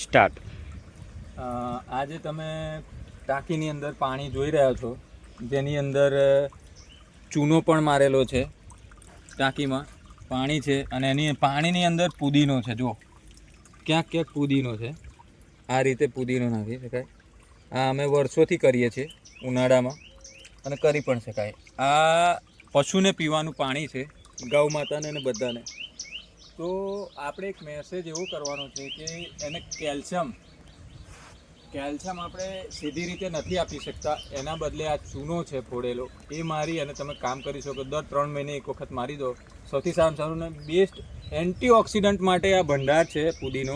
Start. આજે તમે ટાંકીની અંદર પાણી જોઈ રહ્યા છો, જેની અંદર ચૂનો પણ મારેલો છે. ટાંકીમાં પાણી છે અને એની પાણીની અંદર પુદીનો છે. જુઓ, ક્યાંક ક્યાંક પુદીનો છે. આ રીતે પુદીનો નાખી શકાય. આ અમે વર્ષોથી કરીએ છીએ ઉનાળામાં, અને કરી પણ શકાય. આ પશુને પીવાનું પાણી છે, ગૌ માતાને અને બધાને. તો આપણે એક મેસેજ એવો કરવાનો છે કે એને કેલ્શિયમ આપણે સીધી રીતે નથી આપી શકતા. એના બદલે આ ચૂનો છે ફોડેલો, એ મારી અને તમે કામ કરી શકો. દર 3 મહિને એક વખત મારી દો. સૌથી સારામાં સારું ને બેસ્ટ એન્ટીઓક્સિડન્ટ માટે આ ભંડાર છે પુદીનો.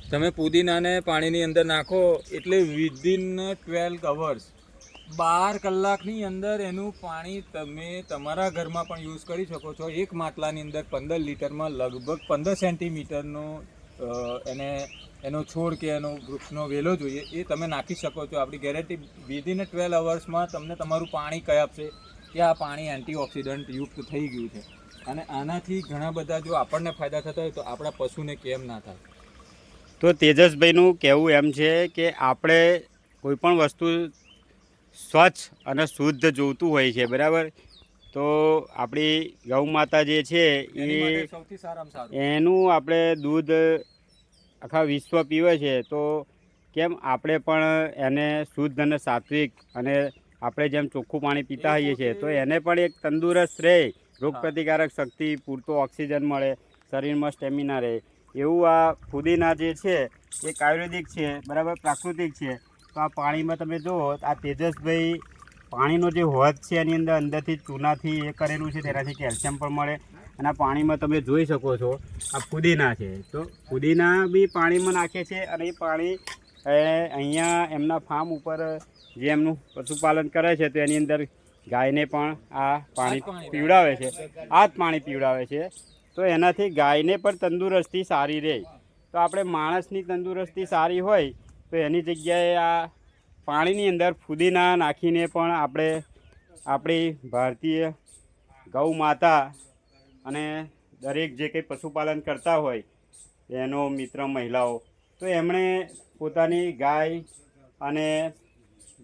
તમે પુદીનાને પાણીની અંદર નાખો એટલે વિધિન 12 અવર્સ, 12 કલાકની અંદર એનું પાણી તમે તમારા ઘરમાં પણ યુઝ કરી શકો છો. એક માટલાની અંદર 15 લીટરમાં લગભગ 15 સેન્ટીમીટરનો એનો છોડ કે એનો વૃક્ષનો વેલો જોઈએ, એ તમે નાખી શકો છો. આપણી ગેરંટી વિધિન 12 અવર્સમાં તમને તમારું પાણી કહી આપશે કે આ પાણી એન્ટીઓક્સિડન્ટ યુક્ત થઈ ગયું છે. અને આનાથી ઘણા બધા જો આપણને ફાયદા થતા હોય તો આપણા પશુને કેમ ના થાય. તો તેજસભાઈનું કહેવું એમ છે કે આપણે કોઈપણ વસ્તુ સ્વચ્છ અને શુદ્ધ જોઈતું હોય છે, બરાબર. તો આપણી ગૌ માતા જે છે એ સૌથી સારામાં સારું એનું આપણે દૂધ આખા વિશ્વ પીવે છે. તો કેમ આપણે પણ એને શુદ્ધ અને સાત્વિક અને આપણે જેમ ચોખ્ખું પાણી પીતા હોઈએ છીએ તો એને પણ એક તંદુરસ્ત રહે, રોગપ્રતિકારક શક્તિ, પૂરતો ઓક્સિજન મળે, શરીરમાં સ્ટેમિના રહે. એવું આ પુદીના જે છે એ આયુર્વેદિક છે, બરાબર, પ્રાકૃતિક છે. તો આ પાણીમાં તમે જુઓ, આ તેજસભાઈ પાણીનો જે હોજ છે એની અંદરથી ચૂનાથી એ કરેલું છે, તેનાથી કેલ્શિયમ પણ મળે. અને આ પાણીમાં તમે જોઈ શકો છો આ પુદીના છે. તો પુદીના બી પાણીમાં નાખે છે અને એ પાણી અહીંયા એમના ફાર્મ ઉપર જે એમનું પશુપાલન કરે છે તો એની અંદર ગાયને પણ આ પાણી પીવડાવે છે, આ જ પાણી પીવડાવે છે. તો એનાથી ગાયને પણ તંદુરસ્તી સારી રહે. તો આપણે માણસની તંદુરસ્તી સારી હોય તો એની જગ્યાએ આ પાણીની અંદર પુદીના નાખીને પણ આપણે આપણી ભારતીય ગૌ માતા અને દરેક જે કંઈ પશુપાલન કરતા હોય એનો મિત્ર મહિલાઓ, તો એમણે પોતાની ગાય અને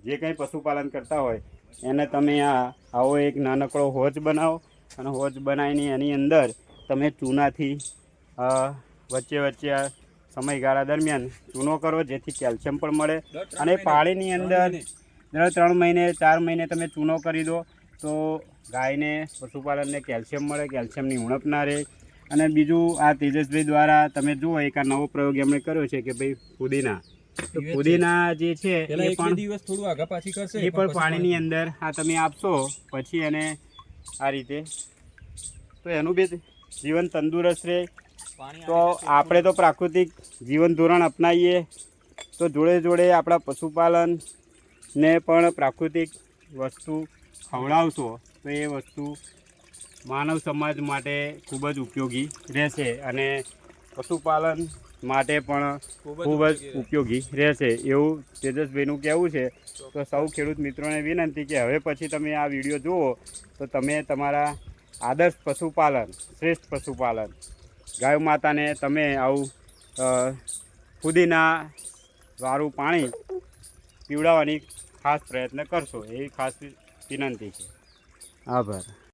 જે કંઈ પશુપાલન કરતા હોય એને તમે આવો એક નાનકડો હોજ બનાવો અને હોજ બનાવીને એની અંદર તમે ચૂનાથી વચ્ચે વચ્ચે સમયગાળા દરમિયાન ચૂનો કરો, જેથી કેલ્શિયમ પણ મળે. અને પાણીની અંદર દર 3 મહિને 4 મહિને તમે ચૂનો કરી દો તો ગાયને, પશુપાલનને કેલ્શિયમ મળે, કેલ્શિયમની ઉણપ ના રહે. અને બીજું આ તેજસભાઈ દ્વારા તમે જુઓ, એક આ નવો પ્રયોગ એમણે કર્યો છે કે ભાઈ પુદીના, તો પુદીના જે છે એ પણ દિવસ થોડું આગા પાછી કરશે, એ પણ પાણીની અંદર આ તમે આપશો પછી એને આ રીતે, તો એનું બી જીવન તંદુરસ્ત રહે. તો આપણે તો પ્રાકૃતિક જીવન ધોરણ અપનાવીએ તો જોડે જોડે આપણા પશુપાલનને પણ પ્રાકૃતિક વસ્તુ ખવડાવશો તો એ વસ્તુ માનવ સમાજ માટે ખૂબ જ ઉપયોગી રહેશે અને પશુપાલન માટે પણ ખૂબ જ ઉપયોગી રહેશે, એવું તેજસભાઈનું કહેવું છે. તો સૌ ખેડૂત મિત્રોને વિનંતી કે હવે પછી તમે આ વિડીયો જુઓ તો તમે તમારા આદર્શ પશુપાલન, શ્રેષ્ઠ પશુપાલન ગાય માતાને તમે આવું પુદીના વાળું પાણી પીવડાવવાની ખાસ પ્રયત્ન કરશો, એવી ખાસ વિનંતી છે. આભાર.